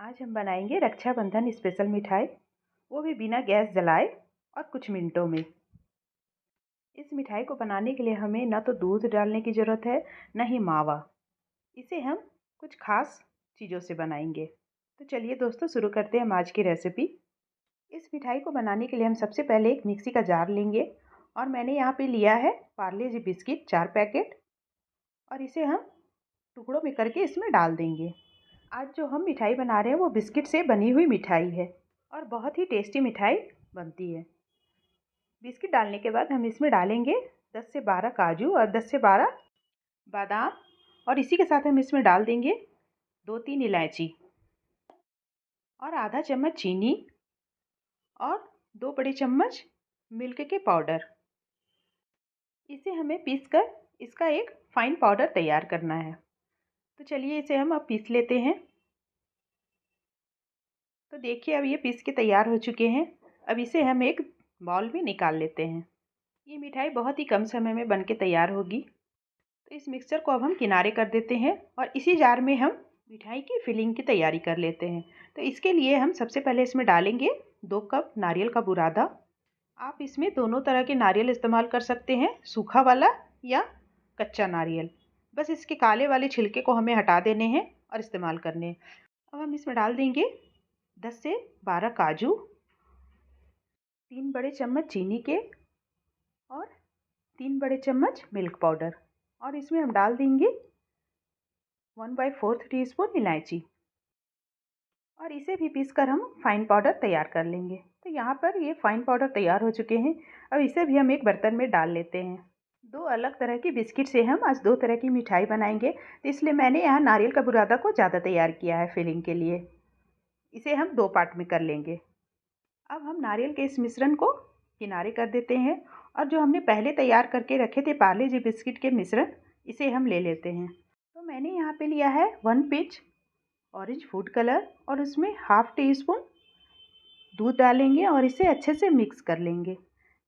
आज हम बनाएंगे रक्षाबंधन स्पेशल मिठाई, वो भी बिना गैस जलाए और कुछ मिनटों में। इस मिठाई को बनाने के लिए हमें ना तो दूध डालने की ज़रूरत है, ना ही मावा। इसे हम कुछ खास चीज़ों से बनाएंगे। तो चलिए दोस्तों, शुरू करते हैं हम आज की रेसिपी। इस मिठाई को बनाने के लिए हम सबसे पहले एक मिक्सी का जार लेंगे और मैंने यहाँ पे लिया है पार्ले जी बिस्किट 4 पैकेट, और इसे हम टुकड़ों में करके इसमें डाल देंगे। आज जो हम मिठाई बना रहे हैं वो बिस्किट से बनी हुई मिठाई है और बहुत ही टेस्टी मिठाई बनती है। बिस्किट डालने के बाद हम इसमें डालेंगे 10 से 12 काजू और 10 से 12 बादाम, और इसी के साथ हम इसमें डाल देंगे 2-3 इलायची और आधा चम्मच चीनी और 2 बड़े चम्मच मिल्क के पाउडर। इसे हमें पीसकर इसका एक फाइन पाउडर तैयार करना है। तो चलिए इसे हम अब पीस लेते हैं। तो देखिए, अब ये पीस के तैयार हो चुके हैं। अब इसे हम एक बाउल में निकाल लेते हैं। ये मिठाई बहुत ही कम समय में बनके तैयार होगी। तो इस मिक्सचर को अब हम किनारे कर देते हैं और इसी जार में हम मिठाई की फिलिंग की तैयारी कर लेते हैं। तो इसके लिए हम सबसे पहले इसमें डालेंगे 2 कप नारियल का बुरादा। आप इसमें दोनों तरह के नारियल इस्तेमाल कर सकते हैं, सूखा वाला या कच्चा नारियल। बस इसके काले वाले छिलके को हमें हटा देने हैं और इस्तेमाल करने हैं। अब हम इसमें डाल देंगे 10 से 12 काजू, 3 बड़े चम्मच चीनी के और 3 बड़े चम्मच मिल्क पाउडर, और इसमें हम डाल देंगे 1/4 टीस्पून इलायची, और इसे भी पीसकर हम फाइन पाउडर तैयार कर लेंगे। तो यहाँ पर ये फाइन पाउडर तैयार हो चुके हैं। अब इसे भी हम एक बर्तन में डाल लेते हैं। 2 अलग तरह की बिस्किट से हम आज 2 तरह की मिठाई बनाएंगे, तो इसलिए मैंने यहाँ नारियल का बुरादा को ज़्यादा तैयार किया है फिलिंग के लिए। इसे हम 2 पार्ट में कर लेंगे। अब हम नारियल के इस मिश्रण को किनारे कर देते हैं और जो हमने पहले तैयार करके रखे थे पार्ले जी बिस्किट के मिश्रण, इसे हम ले लेते हैं। तो मैंने यहाँ पे लिया है 1 पिंच ऑरेंज फूड कलर और उसमें हाफ टी स्पून दूध डालेंगे और इसे अच्छे से मिक्स कर लेंगे।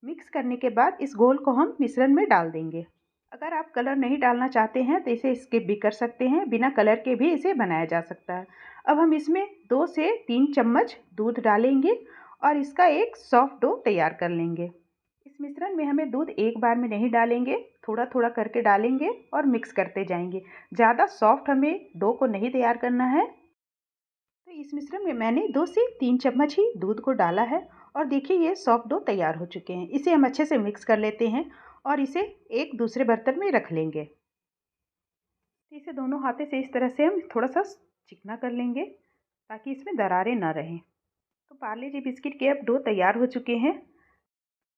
मिक्स करने के बाद इस घोल को हम मिश्रण में डाल देंगे। अगर आप कलर नहीं डालना चाहते हैं तो इसे स्किप भी कर सकते हैं, बिना कलर के भी इसे बनाया जा सकता है। अब हम इसमें 2 से 3 चम्मच दूध डालेंगे और इसका एक सॉफ्ट डो तैयार कर लेंगे। इस मिश्रण में हमें दूध एक बार में नहीं डालेंगे, थोड़ा थोड़ा करके डालेंगे और मिक्स करते जाएंगे। ज़्यादा सॉफ्ट हमें डो को नहीं तैयार करना है। तो इस मिश्रण में मैंने 2 से 3 चम्मच ही दूध को डाला है और देखिए ये सॉफ्ट डो तैयार हो चुके हैं। इसे हम अच्छे से मिक्स कर लेते हैं और इसे एक दूसरे बर्तन में रख लेंगे। इसे दोनों हाथों से इस तरह से हम थोड़ा सा चिकना कर लेंगे ताकि इसमें दरारें ना रहें। तो पार्ले जी बिस्किट के अब डो तैयार हो चुके हैं।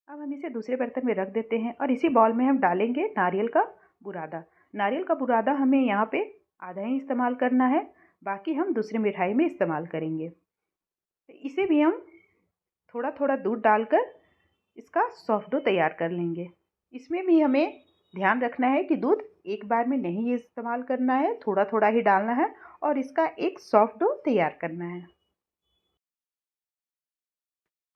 अब हम इसे दूसरे बर्तन में रख देते हैं और इसी बाउल में हम डालेंगे नारियल का बुरादा। नारियल का बुरादा हमें यहाँ पे आधा ही इस्तेमाल करना है, बाकी हम दूसरी मिठाई में इस्तेमाल करेंगे। तो इसे भी हम थोड़ा थोड़ा दूध डालकर इसका सॉफ्ट डो तैयार कर लेंगे। इसमें भी हमें ध्यान रखना है कि दूध एक बार में नहीं इस्तेमाल करना है, थोड़ा थोड़ा ही डालना है और इसका एक सॉफ्ट डो तैयार करना है।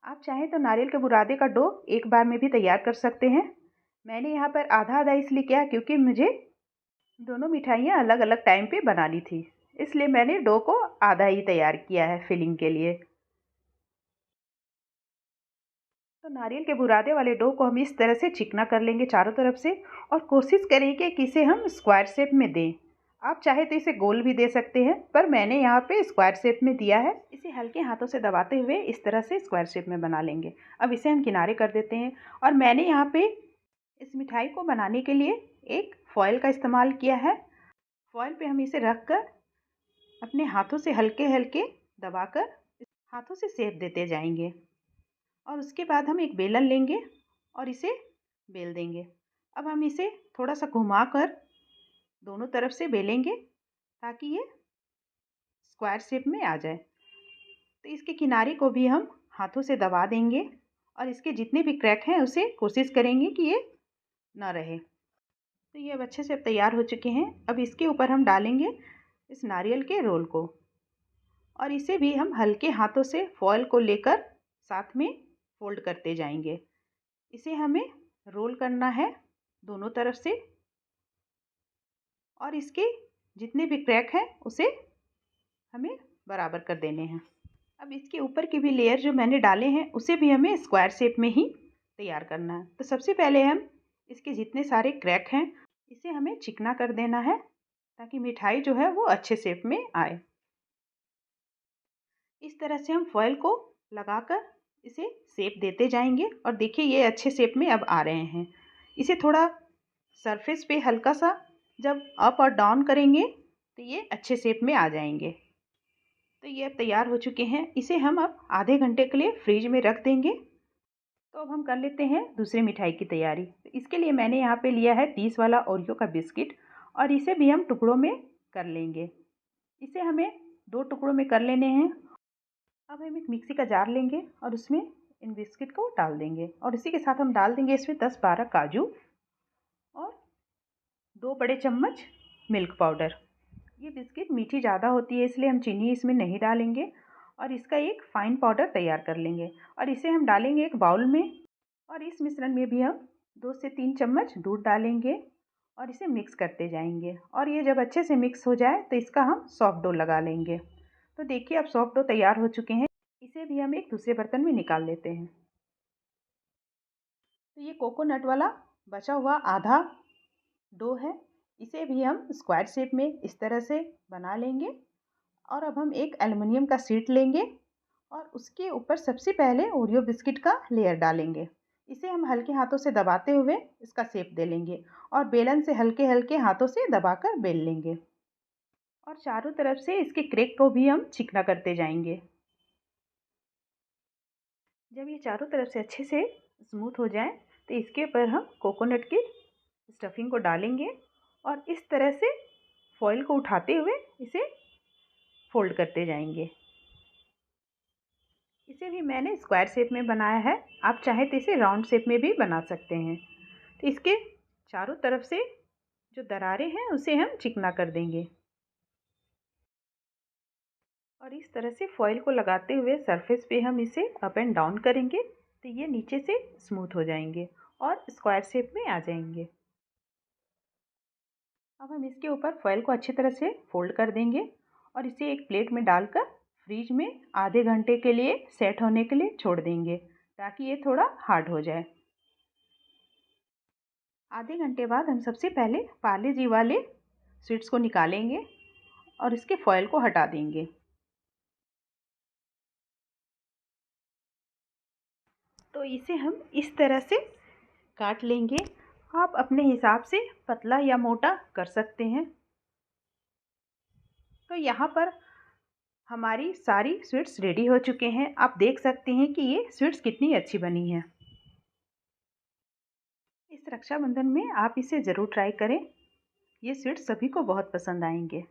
आप चाहें तो नारियल के बुरादे का डो एक बार में भी तैयार कर सकते हैं। मैंने यहाँ पर आधा आधा इसलिए किया क्योंकि मुझे दोनों मिठाइयाँ अलग अलग टाइम पे बनानी थी, इसलिए मैंने डो को आधा ही तैयार किया है फिलिंग के लिए। तो नारियल के बुरादे वाले डो को हम इस तरह से चिकना कर लेंगे चारों तरफ से, और कोशिश करेंगे कि इसे हम स्क्वायर शेप में दें। आप चाहे तो इसे गोल भी दे सकते हैं, पर मैंने यहाँ पे स्क्वायर शेप में दिया है। इसे हल्के हाथों से दबाते हुए इस तरह से स्क्वायर शेप में बना लेंगे। अब इसे हम किनारे कर देते हैं और मैंने यहाँ पे इस मिठाई को बनाने के लिए एक फॉयल का इस्तेमाल किया है। फॉयल पे हम इसे रख कर अपने हाथों से हल्के हल्के दबाकर हाथों से शेप देते जाएंगे, और उसके बाद हम एक बेलन लेंगे और इसे बेल देंगे। अब हम इसे थोड़ा सा घुमाकर दोनों तरफ से बेलेंगे ताकि ये स्क्वायर शेप में आ जाए। तो इसके किनारे को भी हम हाथों से दबा देंगे और इसके जितने भी क्रैक हैं उसे कोशिश करेंगे कि ये ना रहे। तो ये अब अच्छे से तैयार हो चुके हैं। अब इसके ऊपर हम डालेंगे इस नारियल के रोल को, और इसे भी हम हल्के हाथों से फॉयल को लेकर साथ में फोल्ड करते जाएंगे। इसे हमें रोल करना है दोनों तरफ से, और इसके जितने भी क्रैक हैं उसे हमें बराबर कर देने हैं। अब इसके ऊपर की भी लेयर जो मैंने डाले हैं उसे भी हमें स्क्वायर शेप में ही तैयार करना है। तो सबसे पहले हम इसके जितने सारे क्रैक हैं इसे हमें चिकना कर देना है ताकि मिठाई जो है वो अच्छे शेप में आए। इस तरह से हम फॉइल को लगाकर इसे शेप देते जाएंगे और देखिए ये अच्छे शेप में अब आ रहे हैं। इसे थोड़ा सरफेस पे हल्का सा जब अप और डाउन करेंगे तो ये अच्छे शेप में आ जाएंगे। तो ये अब तैयार हो चुके हैं। इसे हम अब आधे घंटे के लिए फ्रिज में रख देंगे। तो अब हम कर लेते हैं दूसरी मिठाई की तैयारी। तो इसके लिए मैंने यहाँ पे लिया है 30 वाला ओरियो का बिस्किट और इसे भी हम टुकड़ों में कर लेंगे। इसे हमें 2 टुकड़ों में कर लेने हैं। अब हम एक मिक्सी का जार लेंगे और उसमें इन बिस्किट को डाल देंगे और इसी के साथ हम डाल देंगे इसमें 10-12 काजू और 2 बड़े चम्मच मिल्क पाउडर। ये बिस्किट मीठी ज़्यादा होती है इसलिए हम चीनी इसमें नहीं डालेंगे और इसका एक फ़ाइन पाउडर तैयार कर लेंगे और इसे हम डालेंगे एक बाउल में और इस मिश्रण में भी हम 2 से 3 चम्मच दूध डालेंगे और इसे मिक्स करते जाएंगे और ये जब अच्छे से मिक्स हो जाए तो इसका हम सॉफ्ट डो लगा लेंगे। तो देखिए अब सॉफ्ट डो तैयार हो चुके हैं। इसे भी हम एक दूसरे बर्तन में निकाल लेते हैं। तो ये कोकोनट वाला बचा हुआ आधा डो है। इसे भी हम स्क्वायर शेप में इस तरह से बना लेंगे और अब हम एक एल्युमिनियम का शीट लेंगे और उसके ऊपर सबसे पहले ओरियो बिस्किट का लेयर डालेंगे। इसे हम हल्के हाथों से दबाते हुए इसका शेप दे लेंगे और बेलन से हल्के हल्के हाथों से दबाकर बेल लेंगे और चारों तरफ से इसके क्रैक को भी हम चिकना करते जाएंगे। जब ये चारों तरफ से अच्छे से स्मूथ हो जाए तो इसके ऊपर हम कोकोनट की स्टफिंग को डालेंगे और इस तरह से फॉइल को उठाते हुए इसे फोल्ड करते जाएंगे। इसे भी मैंने स्क्वायर शेप में बनाया है। आप चाहे तो इसे राउंड शेप में भी बना सकते हैं। तो इसके चारों तरफ से जो दरारें हैं उसे हम चिकना कर देंगे और इस तरह से फॉइल को लगाते हुए सरफेस पे हम इसे अप एंड डाउन करेंगे तो ये नीचे से स्मूथ हो जाएंगे और स्क्वायर शेप में आ जाएंगे। अब हम इसके ऊपर फॉइल को अच्छी तरह से फोल्ड कर देंगे और इसे एक प्लेट में डालकर फ्रीज में आधे घंटे के लिए सेट होने के लिए छोड़ देंगे ताकि ये थोड़ा हार्ड हो जाए। आधे घंटे बाद हम सबसे पहले पार्ले जी वाले स्वीट्स को निकालेंगे और इसके फॉइल को हटा देंगे। तो इसे हम इस तरह से काट लेंगे। आप अपने हिसाब से पतला या मोटा कर सकते हैं। तो यहाँ पर हमारी सारी स्वीट्स रेडी हो चुके हैं। आप देख सकते हैं कि ये स्वीट्स कितनी अच्छी बनी हैं। इस रक्षाबंधन में आप इसे ज़रूर ट्राई करें। ये स्वीट्स सभी को बहुत पसंद आएंगे।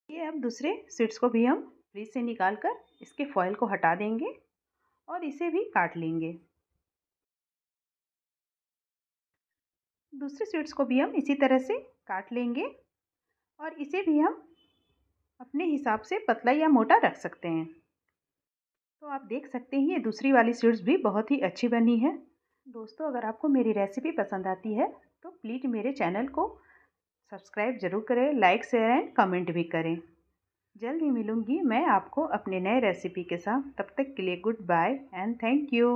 ये अब दूसरे स्वीट्स को भी हम फ्रीज से निकाल कर इसके फॉइल को हटा देंगे और इसे भी काट लेंगे। दूसरे स्वीट्स को भी हम इसी तरह से काट लेंगे और इसे भी हम अपने हिसाब से पतला या मोटा रख सकते हैं। तो आप देख सकते हैं ये दूसरी वाली स्वीट्स भी बहुत ही अच्छी बनी है। दोस्तों अगर आपको मेरी रेसिपी पसंद आती है तो प्लीज़ मेरे चैनल को सब्सक्राइब ज़रूर करें, लाइक शेयर एंड कमेंट भी करें। जल्द ही मिलूँगी मैं आपको अपने नए रेसिपी के साथ। तब तक के लिए goodbye and thank you.